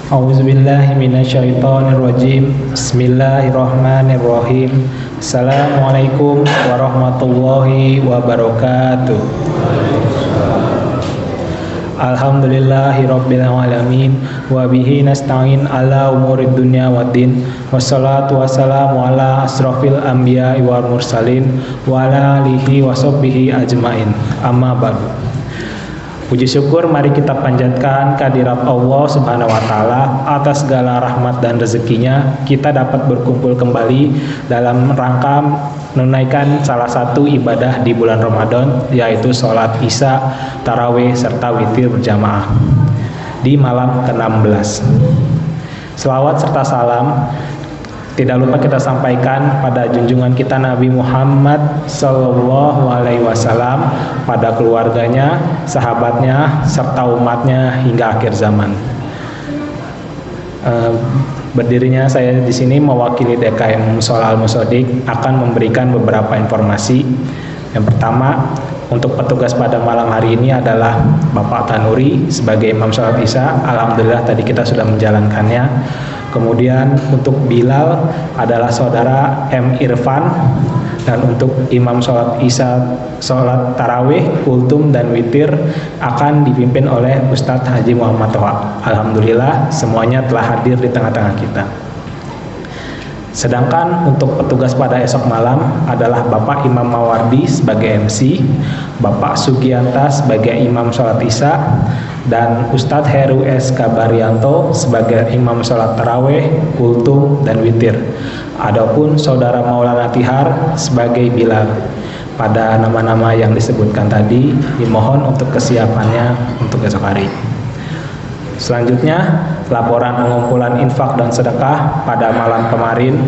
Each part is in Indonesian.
A'udzubillahi minasyaitonirrajim. Bismillahirrahmanirrahim. Assalamualaikum warahmatullahi wabarakatuh. Alhamdulillahirabbil alamin wa bihi nasta'in ala umurid dunya waddin. Wassalatu wassalamu ala asrofil anbiya'i wal mursalin wa ala alihi wa sahbihi ajmain. Amma ba'du. Puji syukur mari kita panjatkan kehadirat Allah Subhanahu wa taala atas segala rahmat dan rezekinya kita dapat berkumpul kembali dalam rangka menunaikan salah satu ibadah di bulan Ramadan, yaitu sholat Isya, tarawih serta witir berjamaah di malam ke-16. Selawat serta salam tidak lupa kita sampaikan pada junjungan kita Nabi Muhammad Sallallahu Alaihi Wasallam, pada keluarganya, sahabatnya, serta umatnya hingga akhir zaman. Berdirinya saya di sini mewakili DKM Musola Al-Musodik akan memberikan beberapa informasi. Yang pertama, untuk petugas pada malam hari ini adalah Bapak Tanuri sebagai imam sholat Isya. Alhamdulillah tadi kita sudah menjalankannya. Kemudian untuk Bilal adalah saudara M. Irfan, dan untuk imam sholat Isya, sholat tarawih, kultum, dan witir akan dipimpin oleh Ustadz Haji Muhammad Toha. Alhamdulillah semuanya telah hadir di tengah-tengah kita. Sedangkan untuk petugas pada esok malam adalah Bapak Imam Mawardi sebagai MC, Bapak Sugianta sebagai imam sholat Isya, dan Ustadz Heru S. Kabarianto sebagai imam sholat tarawih, kultum, dan witir. Adapun saudara Maulana Tihar sebagai Bilal. Pada nama-nama yang disebutkan tadi dimohon untuk kesiapannya untuk esok hari. Selanjutnya, laporan pengumpulan infak dan sedekah pada malam kemarin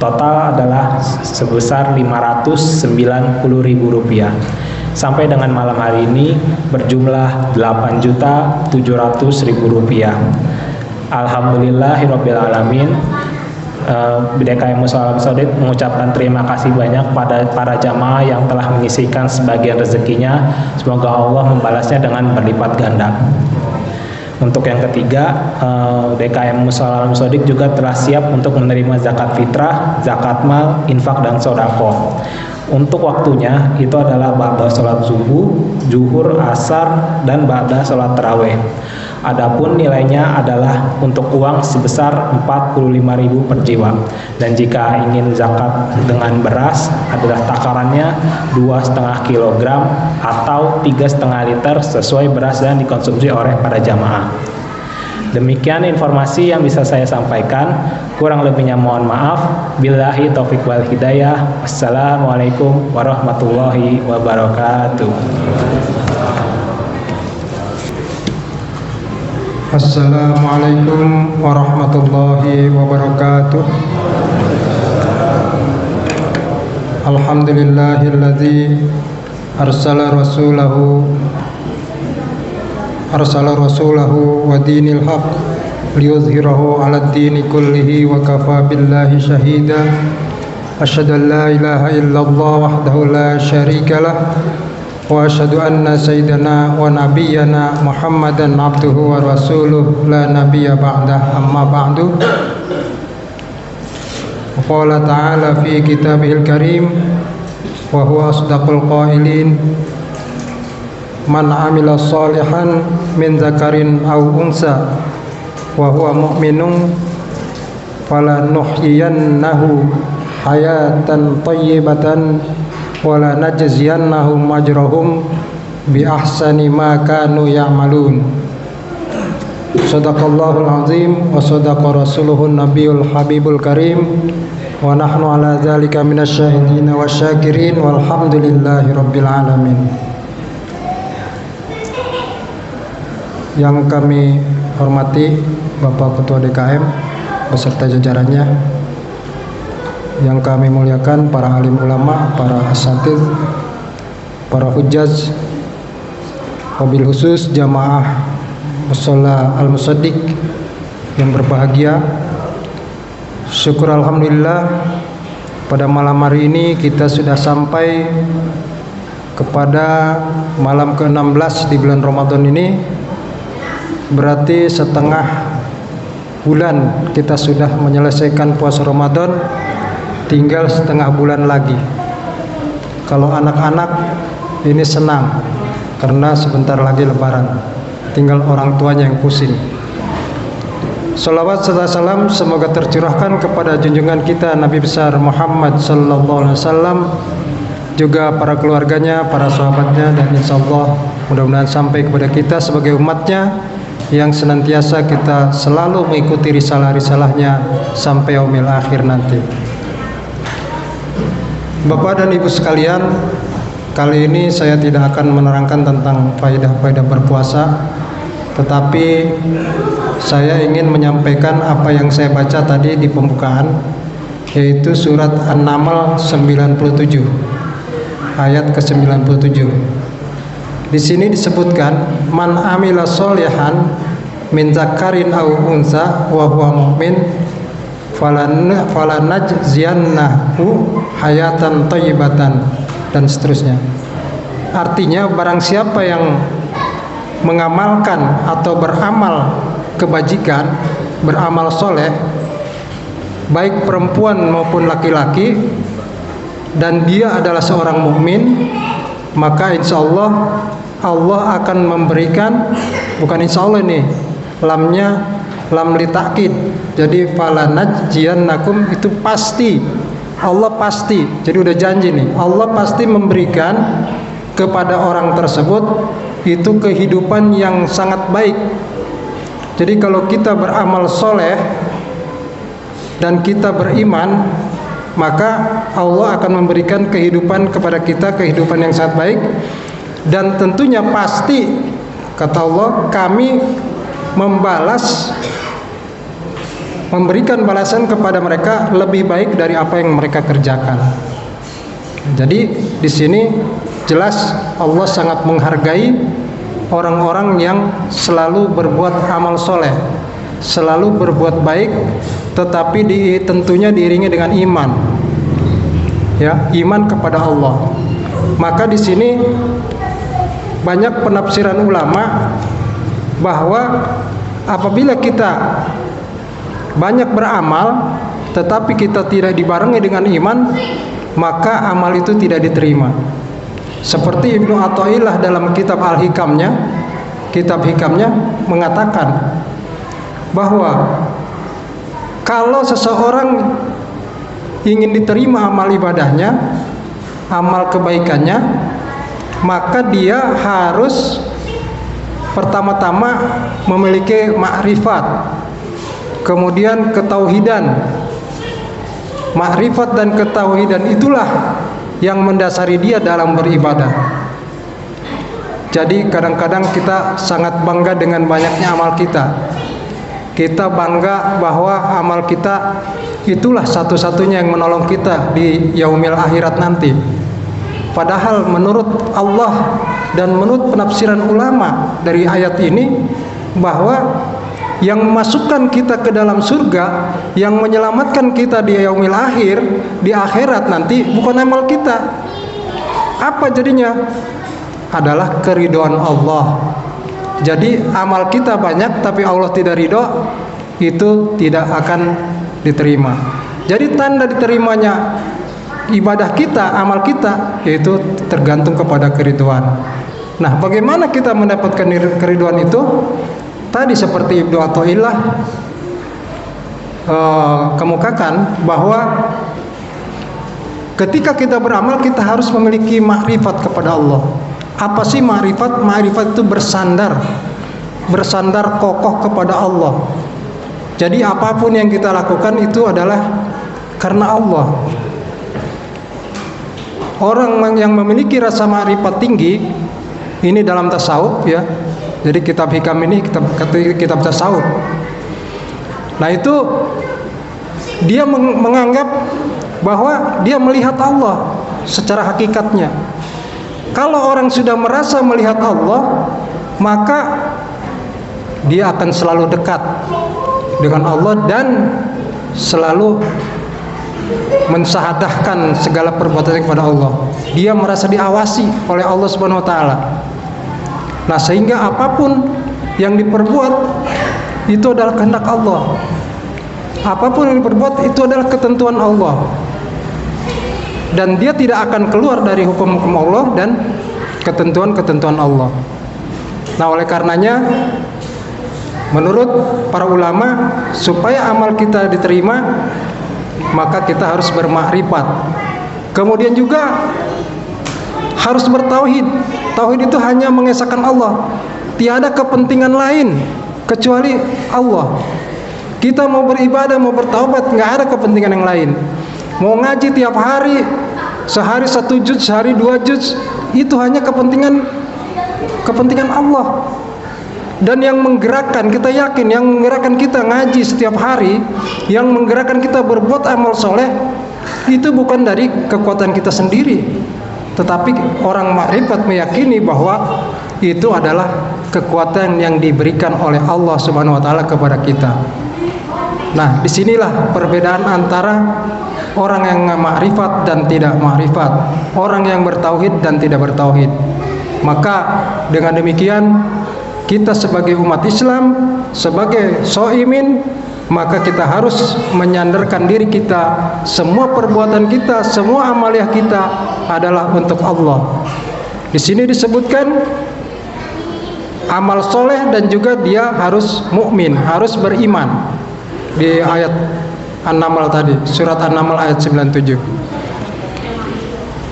total adalah sebesar Rp590.000. Sampai dengan malam hari ini berjumlah Rp8.700.000. Alhamdulillahirabbil alamin. DKM Musola Al-Musodik mengucapkan terima kasih banyak pada para jamaah yang telah menyisihkan sebagian rezekinya. Semoga Allah membalasnya dengan berlipat ganda. Untuk yang ketiga, DKM Musola Al-Musodik juga telah siap untuk menerima zakat fitrah, zakat mal, infak, dan sodako. Untuk waktunya itu adalah ba'da sholat subuh, zuhur, asar, dan ba'da sholat tarawih. Adapun nilainya adalah untuk uang sebesar Rp45.000 per jiwa. Dan jika ingin zakat dengan beras adalah takarannya 2,5 kg atau 3,5 liter sesuai beras yang dikonsumsi oleh para jamaah. Demikian informasi yang bisa saya sampaikan. Kurang lebihnya mohon maaf. Billahi taufik wal hidayah. Assalamualaikum warahmatullahi wabarakatuh. Assalamualaikum warahmatullahi wabarakatuh. Alhamdulillahilladzi arsala rasulahu wa dinil haq liyuzhirahu 'alad dini kullihi wa kafa billahi shahida. Asyhadu an la ilaha illallah wahdahu la syarikalah wa asyhadu anna sayyidana wa nabiyyana Muhammadan abduhu wa rasuluh la nabiyya ba'dah, amma ba'du. Qala ta'ala fi kitabihil karim wa huwa asdaqul qailin, man amila salihan min dzakarin aw unsa wa huwa mu'minun falanuhyiyannahu hayatan thayyibatan wala najziyannahum ajrahum bi ahsani ma kanu ya'malun. Shadaqallahul azim wa shadaqa rasuluhun nabiyul habibul karim wa nahnu ala dzalika minasyahidin wasyakirin walhamdulillahi rabbil alamin. Yang kami hormati Bapak Ketua DKM beserta jajarannya, yang kami muliakan para alim ulama, para asatidz, para hujjaj, wabil khusus jamaah Musola Al-Musodik yang berbahagia. Syukur alhamdulillah pada malam hari ini kita sudah sampai kepada malam ke-16 di bulan Ramadan ini, Berarti setengah bulan kita sudah menyelesaikan puasa Ramadan, tinggal setengah bulan lagi. Kalau anak-anak ini senang karena sebentar lagi Lebaran, tinggal orang tuanya yang pusing. Salawat serta salam semoga tercurahkan kepada junjungan kita Nabi besar Muhammad sallallahu alaihi wasallam, juga para keluarganya, para sahabatnya, dan insya Allah mudah-mudahan sampai kepada kita sebagai umatnya yang senantiasa kita selalu mengikuti risalah-risalahnya sampai yaumil akhir nanti. Bapak dan Ibu sekalian, kali ini saya tidak akan menerangkan tentang faedah-faedah berpuasa, tetapi saya ingin menyampaikan apa yang saya baca tadi di pembukaan, yaitu surat An-Naml 97 ayat ke-97. Di sini disebutkan, man amila sholihan min zakarin aw unsa wa huwa mu'min falanajziyannahu hayatan thayyibatan, dan seterusnya. Artinya barang siapa yang mengamalkan atau beramal kebajikan, beramal soleh, baik perempuan maupun laki-laki, dan dia adalah seorang mukmin, maka insya Allah Allah akan memberikan, bukan insya Allah nih, lamnya lam li ta'kid, jadi falanajziyannakum itu pasti, Allah pasti, jadi udah janji nih, Allah pasti memberikan kepada orang tersebut itu kehidupan yang sangat baik. Jadi kalau kita beramal soleh dan kita beriman, maka Allah akan memberikan kehidupan kepada kita, kehidupan yang sangat baik. Dan tentunya pasti, kata Allah, kami memberikan balasan kepada mereka lebih baik dari apa yang mereka kerjakan. Jadi di sini jelas Allah sangat menghargai orang-orang yang selalu berbuat amal soleh, selalu berbuat baik, tetapi tentunya diiringi dengan iman, ya, iman kepada Allah. Maka di sini banyak penafsiran ulama bahwa apabila kita banyak beramal tetapi kita tidak dibarengi dengan iman, maka amal itu tidak diterima. Seperti Ibnu Athaillah dalam kitab Al-Hikamnya, kitab hikamnya mengatakan bahwa kalau seseorang ingin diterima amal ibadahnya, amal kebaikannya, maka dia harus pertama-tama memiliki makrifat, kemudian ketauhidan. Makrifat dan ketauhidan itulah yang mendasari dia dalam beribadah. Jadi kadang-kadang kita sangat bangga dengan banyaknya amal kita. Kita bangga bahwa amal kita itulah satu-satunya yang menolong kita di yaumil akhirat nanti. Padahal menurut Allah dan menurut penafsiran ulama dari ayat ini, bahwa yang memasukkan kita ke dalam surga, yang menyelamatkan kita di yaumil akhir, di akhirat nanti, bukan amal kita. Apa jadinya? Adalah keridhaan Allah. Jadi amal kita banyak tapi Allah tidak ridho, itu tidak akan diterima. Jadi tanda diterimanya ibadah kita, amal kita, yaitu tergantung kepada keridhaan. Nah, bagaimana kita mendapatkan keridhaan itu? Tadi seperti Ibnu Athaillah kemukakan bahwa ketika kita beramal kita harus memiliki makrifat kepada Allah. Apa sih makrifat? Makrifat itu bersandar kokoh kepada Allah. Jadi apapun yang kita lakukan itu adalah karena Allah. Orang yang memiliki rasa makrifat tinggi, ini dalam tasawuf, ya. Jadi kitab hikam ini kitab tasawuf. Nah itu dia menganggap bahwa dia melihat Allah secara hakikatnya. Kalau orang sudah merasa melihat Allah, maka dia akan selalu dekat dengan Allah dan selalu mensahadahkan segala perbuatannya kepada Allah. Dia merasa diawasi oleh Allah Subhanahu wa taala. Nah, sehingga apapun yang diperbuat itu adalah kehendak Allah. Apapun yang diperbuat itu adalah ketentuan Allah. Dan dia tidak akan keluar dari hukum-hukum Allah dan ketentuan-ketentuan Allah. Nah, oleh karenanya menurut para ulama, supaya amal kita diterima, maka kita harus bermakrifat. Kemudian juga harus bertauhid. Tauhid itu hanya mengesahkan Allah. Tiada kepentingan lain kecuali Allah. Kita mau beribadah, mau bertaubat, nggak ada kepentingan yang lain. Mau ngaji tiap hari, sehari 1 juz, sehari 2 juz, itu hanya kepentingan Allah. Dan yang menggerakkan, kita yakin, yang menggerakkan kita ngaji setiap hari, yang menggerakkan kita berbuat amal soleh, itu bukan dari kekuatan kita sendiri, tetapi orang makrifat meyakini bahwa itu adalah kekuatan yang diberikan oleh Allah Subhanahu wa taala kepada kita. Nah, disinilah perbedaan antara orang yang makrifat dan tidak makrifat, orang yang bertauhid dan tidak bertauhid. Maka dengan demikian kita sebagai umat Islam, sebagai shoimin, maka kita harus menyandarkan diri kita, semua perbuatan kita, semua amaliah kita adalah untuk Allah. Di sini disebutkan amal soleh dan juga dia harus mukmin, harus beriman. Di ayat An-Naml tadi, surat An-Naml ayat 97.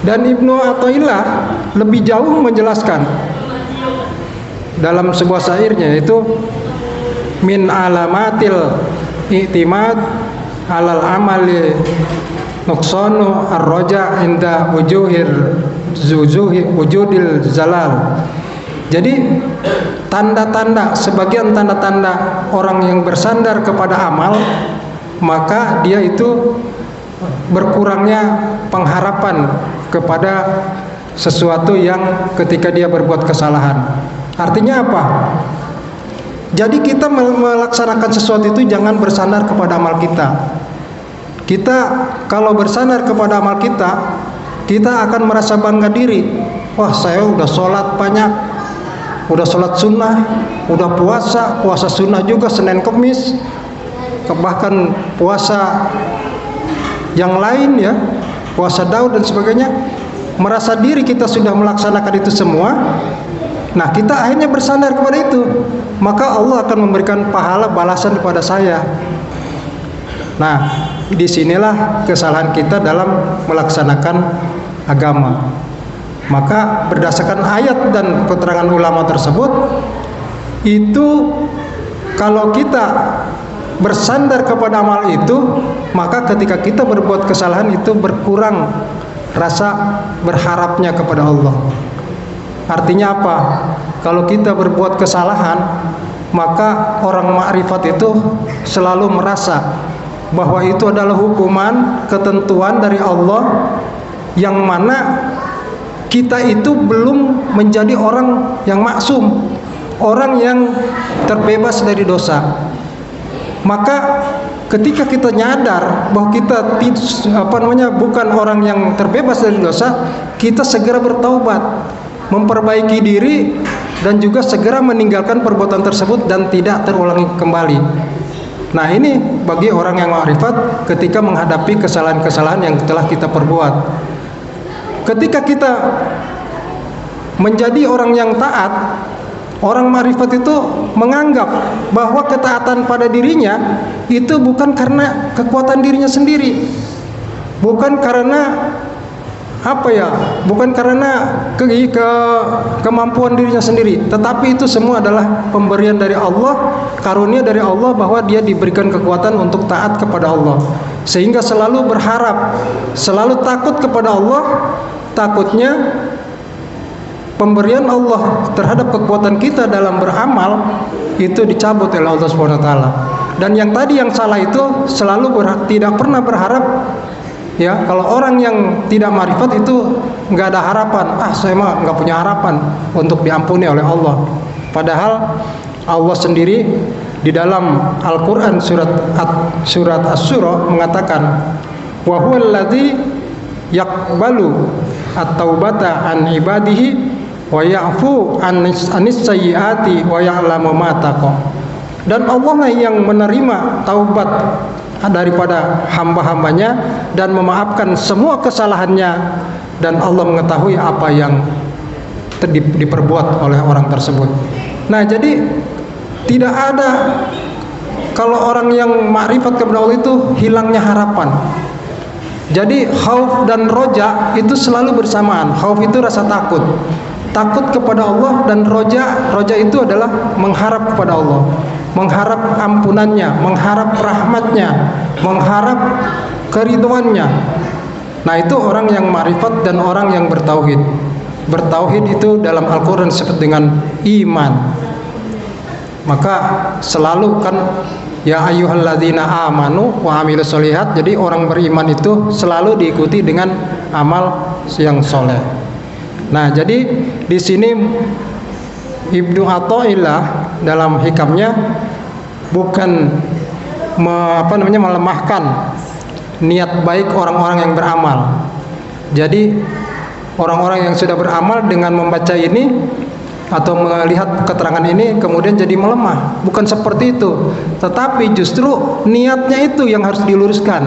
Dan Ibnu Athaillah lebih jauh menjelaskan dalam sebuah syairnya, yaitu min alamatil i'timad alal amali nuqsanu ar-raja inda wujudil zalal. Jadi tanda-tanda, sebagian tanda-tanda orang yang bersandar kepada amal, maka dia itu berkurangnya pengharapan kepada sesuatu yang ketika dia berbuat kesalahan. Artinya apa? Jadi kita melaksanakan sesuatu itu jangan bersandar kepada amal kita. Kita kalau bersandar kepada amal kita, kita akan merasa bangga diri. Wah, saya udah sholat banyak, udah sholat sunnah, udah puasa sunnah juga Senin Kemis, bahkan puasa yang lain ya, puasa Daud dan sebagainya. Merasa diri kita sudah melaksanakan itu semua. Nah, kita akhirnya bersandar kepada itu, maka Allah akan memberikan pahala balasan kepada saya. Nah, disinilah kesalahan kita dalam melaksanakan agama. Maka berdasarkan ayat dan keterangan ulama tersebut, itu kalau kita bersandar kepada amal itu, maka ketika kita berbuat kesalahan itu berkurang rasa berharapnya kepada Allah. Artinya apa? Kalau kita berbuat kesalahan, maka orang makrifat itu selalu merasa bahwa itu adalah hukuman, ketentuan dari Allah, yang mana kita itu belum menjadi orang yang maksum, orang yang terbebas dari dosa. Maka ketika kita nyadar bahwa kita bukan orang yang terbebas dari dosa, kita segera bertaubat, memperbaiki diri, dan juga segera meninggalkan perbuatan tersebut dan tidak terulangi kembali. Nah, ini bagi orang yang ma'rifat ketika menghadapi kesalahan-kesalahan yang telah kita perbuat. Ketika kita menjadi orang yang taat, orang ma'rifat itu menganggap bahwa ketaatan pada dirinya itu bukan karena kekuatan dirinya sendiri, bukan karena bukan karena kemampuan dirinya sendiri, tetapi itu semua adalah pemberian dari Allah, karunia dari Allah, bahwa dia diberikan kekuatan untuk taat kepada Allah, sehingga selalu berharap, selalu takut kepada Allah. Takutnya pemberian Allah terhadap kekuatan kita dalam beramal itu dicabut oleh Allah Subhanahu wa taala. Dan yang tadi yang salah itu selalu tidak pernah berharap. Ya, kalau orang yang tidak ma'rifat itu nggak ada harapan. Saya mah nggak punya harapan untuk diampuni oleh Allah. Padahal Allah sendiri di dalam Al-Quran surat Asy-Syura mengatakan, wa huwallazi yaqbalu at-taubata an ibadihi wa ya'fu anis sayyiati wa ya'lamu ma taqa. Dan Allah lah yang menerima taubat daripada hamba-hambanya dan memaafkan semua kesalahannya, dan Allah mengetahui apa yang diperbuat oleh orang tersebut. Nah, jadi tidak ada, kalau orang yang makrifat kepada Allah itu hilangnya harapan. Jadi khauf dan roja itu selalu bersamaan. Khauf itu rasa takut, takut kepada Allah, dan roja itu adalah mengharap kepada Allah, mengharap ampunannya, mengharap rahmatnya, mengharap keridhoannya. Nah, itu orang yang ma'rifat dan orang yang bertauhid. Bertauhid itu dalam Al-Quran disebut dengan iman. Maka selalu kan ya ayyuhalladzina amanu wa amilus solihat. Jadi orang beriman itu selalu diikuti dengan amal yang soleh. Nah, jadi di sini Ibnu Athaillah dalam hikamnya bukan melemahkan niat baik orang-orang yang beramal. Jadi orang-orang yang sudah beramal dengan membaca ini atau melihat keterangan ini kemudian jadi melemah, bukan seperti itu. Tetapi justru niatnya itu yang harus diluruskan.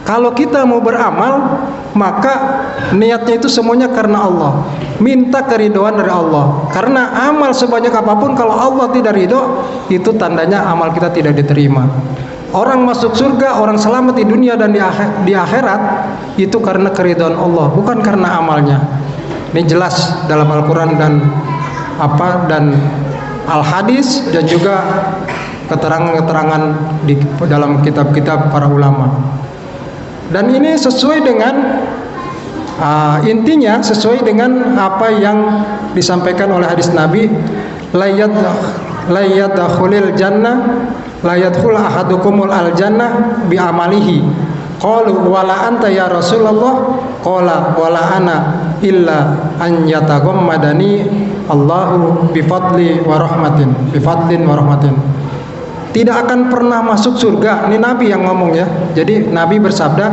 Kalau kita mau beramal, maka niatnya itu semuanya karena Allah, minta keridhaan dari Allah. Karena amal sebanyak apapun kalau Allah tidak ridho, itu tandanya amal kita tidak diterima. Orang masuk surga, orang selamat di dunia dan di akhirat itu karena keridhaan Allah, bukan karena amalnya. Ini jelas dalam Al-Quran dan Al-Hadis, dan juga keterangan-keterangan di dalam kitab-kitab para ulama. Dan ini sesuai dengan intinya sesuai dengan apa yang disampaikan oleh hadis Nabi, la yadkhulul jannah la yadkhul ahadukumul al-jannah bi amalihi. Qalu wala anta ya Rasulullah, qala wala ana illa an yataghammadani Allahu bi fadli wa rahmatin, bi fadlin wa rahmatin. Tidak akan pernah masuk surga. Ini Nabi yang ngomong ya. Jadi Nabi bersabda,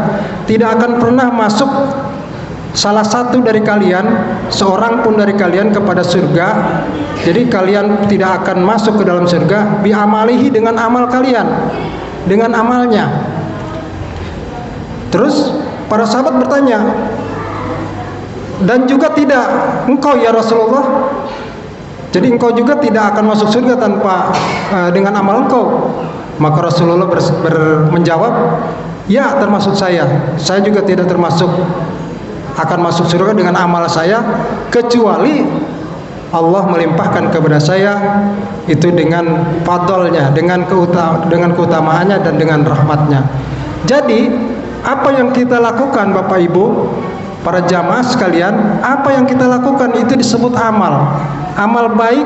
tidak akan pernah masuk salah satu dari kalian, seorang pun dari kalian kepada surga. Jadi kalian tidak akan masuk ke dalam surga bi amalihi, dengan amal kalian, dengan amalnya. Terus para sahabat bertanya, dan juga tidak engkau ya Rasulullah? Jadi engkau juga tidak akan masuk surga tanpa dengan amal engkau. Maka Rasulullah menjawab, ya termasuk saya juga tidak termasuk akan masuk surga dengan amal saya, kecuali Allah melimpahkan kepada saya itu dengan fadlnya, dengan keutamaannya dan dengan rahmatnya. Jadi apa yang kita lakukan Bapak Ibu, para jamaah sekalian, apa yang kita lakukan itu disebut amal. Amal baik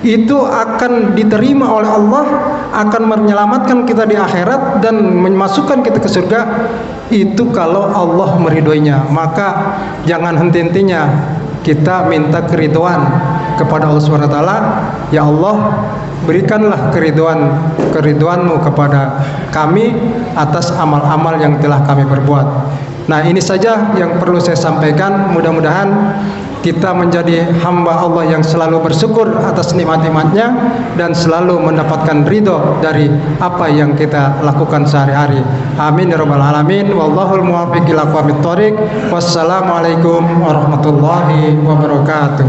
itu akan diterima oleh Allah, akan menyelamatkan kita di akhirat dan memasukkan kita ke surga. Itu kalau Allah meridhoinya. Maka jangan henti-hentinya kita minta keridhaan kepada Allah SWT. Ya Allah, berikanlah keridhoanmu kepada kami atas amal-amal yang telah kami perbuat. Nah, ini saja yang perlu saya sampaikan. Mudah-mudahan kita menjadi hamba Allah yang selalu bersyukur atas nikmat-nikmatnya dan selalu mendapatkan ridho dari apa yang kita lakukan sehari-hari. Amin ya rabbal alamin. Wallahul muwaffiq ila aqwamit thoriq. Wassalamualaikum warahmatullahi wabarakatuh.